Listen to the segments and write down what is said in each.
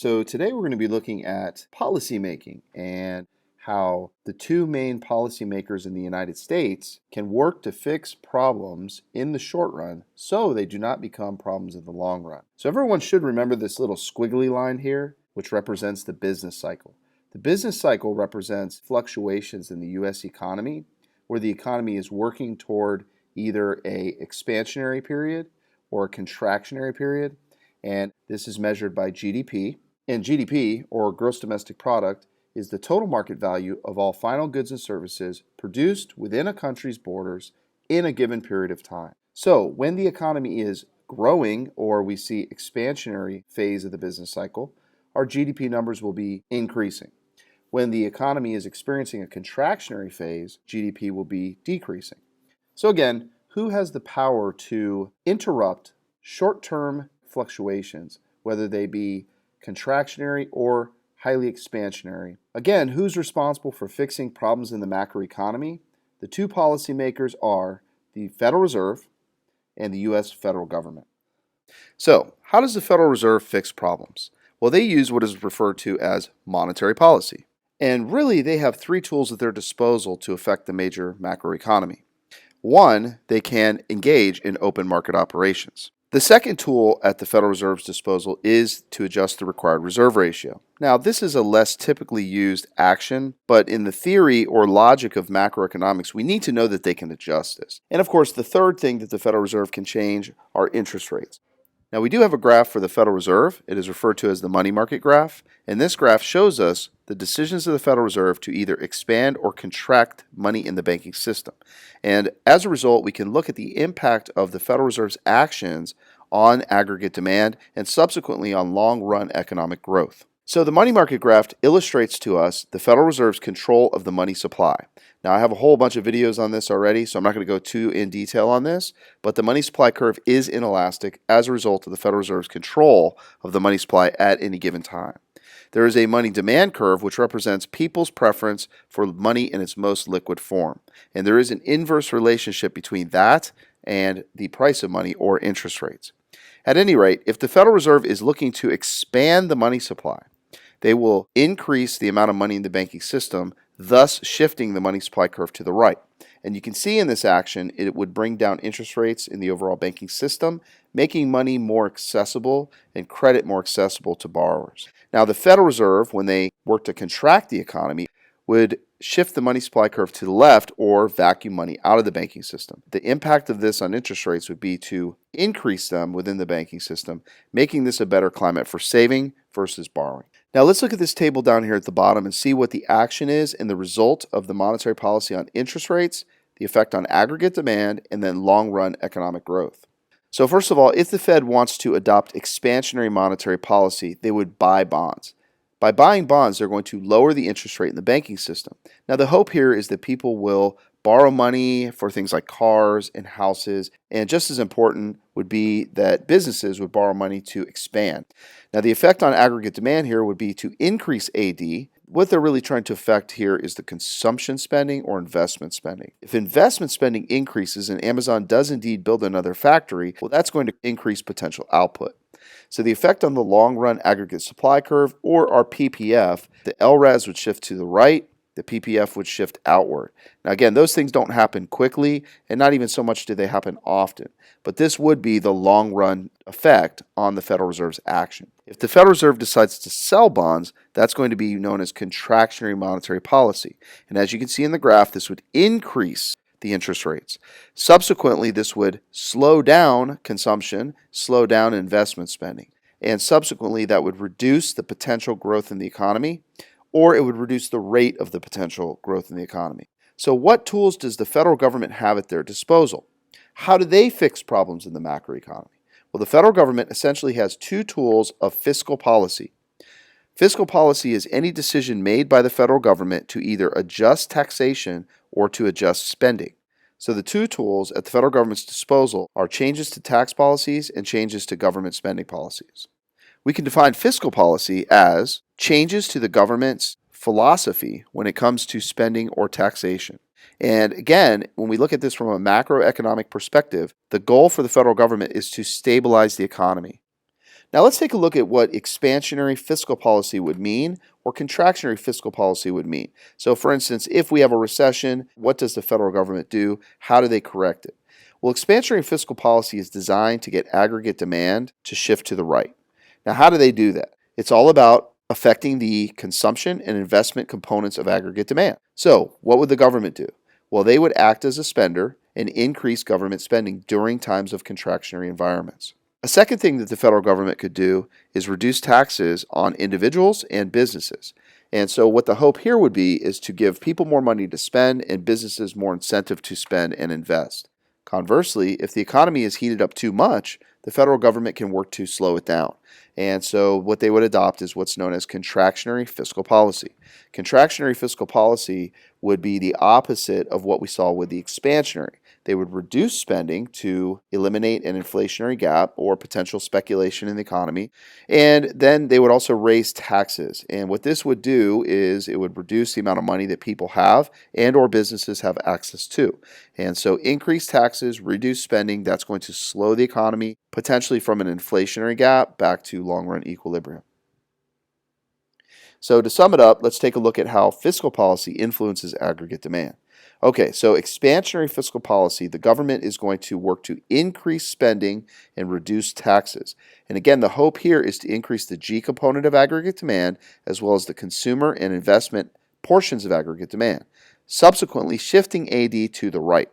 So today we're going to be looking at policymaking and how the two main policymakers in the United States can work to fix problems in the short run so they do not become problems in the long run. So everyone should remember this little squiggly line here, which represents the business cycle. The business cycle represents fluctuations in the U.S. economy, where the economy is working toward either an expansionary period or a contractionary period. And this is measured by GDP. And GDP, or gross domestic product, is the total market value of all final goods and services produced within a country's borders in a given period of time. So when the economy is growing, or we see expansionary phase of the business cycle, our GDP numbers will be increasing. When the economy is experiencing a contractionary phase, GDP will be decreasing. So again, who has the power to interrupt short-term fluctuations, whether they be contractionary or highly expansionary? Again, who's responsible for fixing problems in the macroeconomy? The two policymakers are the Federal Reserve and the U.S. federal government. So, how does the Federal Reserve fix problems? Well, they use what is referred to as monetary policy. And really, they have three tools at their disposal to affect the major macroeconomy. One, they can engage in open market operations. The second tool at the Federal Reserve's disposal is to adjust the required reserve ratio. Now, this is a less typically used action, but in the theory or logic of macroeconomics, we need to know that they can adjust this. And of course, the third thing that the Federal Reserve can change are interest rates. Now, we do have a graph for the Federal Reserve. It is referred to as the money market graph, and this graph shows us the decisions of the Federal Reserve to either expand or contract money in the banking system. And as a result, we can look at the impact of the Federal Reserve's actions on aggregate demand and subsequently on long-run economic growth. So the money market graph illustrates to us the Federal Reserve's control of the money supply. Now, I have a whole bunch of videos on this already, so I'm not going to go too in detail on this, but the money supply curve is inelastic as a result of the Federal Reserve's control of the money supply at any given time. There is a money demand curve, which represents people's preference for money in its most liquid form. And there is an inverse relationship between that and the price of money or interest rates. At any rate, if the Federal Reserve is looking to expand the money supply, they will increase the amount of money in the banking system, thus shifting the money supply curve to the right. And you can see in this action, it would bring down interest rates in the overall banking system, making money more accessible and credit more accessible to borrowers. Now, the Federal Reserve, when they work to contract the economy, would shift the money supply curve to the left or vacuum money out of the banking system. The impact of this on interest rates would be to increase them within the banking system, making this a better climate for saving versus borrowing. Now let's look at this table down here at the bottom and see what the action is and the result of the monetary policy on interest rates, the effect on aggregate demand, and then long-run economic growth. So first of all, if the Fed wants to adopt expansionary monetary policy, they would buy bonds. By buying bonds, they're going to lower the interest rate in the banking system. Now, the hope here is that people will borrow money for things like cars and houses, and just as important would be that businesses would borrow money to expand. Now, the effect on aggregate demand here would be to increase AD. What they're really trying to affect here is the consumption spending or investment spending. If investment spending increases and Amazon does indeed build another factory, well, that's going to increase potential output. So the effect on the long-run aggregate supply curve, or our PPF, the LRAS would shift to the right, the PPF would shift outward. Now again, those things don't happen quickly, and not even so much do they happen often. But this would be the long-run effect on the Federal Reserve's action. If the Federal Reserve decides to sell bonds, that's going to be known as contractionary monetary policy. And as you can see in the graph, this would increase the interest rates. Subsequently, this would slow down consumption, slow down investment spending, and subsequently that would reduce the potential growth in the economy, or it would reduce the rate of the potential growth in the economy. So what tools does the federal government have at their disposal? How do they fix problems in the macroeconomy? Well, the federal government essentially has two tools of fiscal policy. Fiscal policy is any decision made by the federal government to either adjust taxation or to adjust spending. So the two tools at the federal government's disposal are changes to tax policies and changes to government spending policies. We can define fiscal policy as changes to the government's philosophy when it comes to spending or taxation. And again, when we look at this from a macroeconomic perspective, the goal for the federal government is to stabilize the economy. Now let's take a look at what expansionary fiscal policy would mean or contractionary fiscal policy would mean. So for instance, if we have a recession, what does the federal government do? How do they correct it? Well, expansionary fiscal policy is designed to get aggregate demand to shift to the right. Now, how do they do that? It's all about affecting the consumption and investment components of aggregate demand. So, what would the government do? Well, they would act as a spender and increase government spending during times of contractionary environments. A second thing that the federal government could do is reduce taxes on individuals and businesses. And so what the hope here would be is to give people more money to spend and businesses more incentive to spend and invest. Conversely, if the economy is heated up too much, the federal government can work to slow it down. And so what they would adopt is what's known as contractionary fiscal policy. Contractionary fiscal policy would be the opposite of what we saw with the expansionary. They would reduce spending to eliminate an inflationary gap or potential speculation in the economy. And then they would also raise taxes. And what this would do is it would reduce the amount of money that people have and or businesses have access to. And so increase taxes, reduce spending, that's going to slow the economy, potentially from an inflationary gap back to long-run equilibrium. So to sum it up, let's take a look at how fiscal policy influences aggregate demand. Okay, so expansionary fiscal policy, the government is going to work to increase spending and reduce taxes. And again, the hope here is to increase the G component of aggregate demand as well as the consumer and investment portions of aggregate demand, subsequently shifting AD to the right.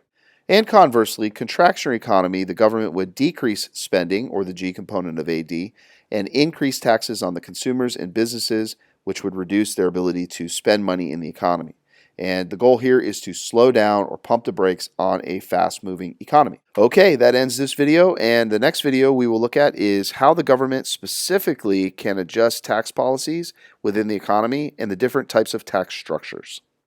And conversely, contractionary economy, the government would decrease spending, or the G component of AD, and increase taxes on the consumers and businesses, which would reduce their ability to spend money in the economy. And the goal here is to slow down or pump the brakes on a fast-moving economy. Okay, that ends this video, and the next video we will look at is how the government specifically can adjust tax policies within the economy and the different types of tax structures.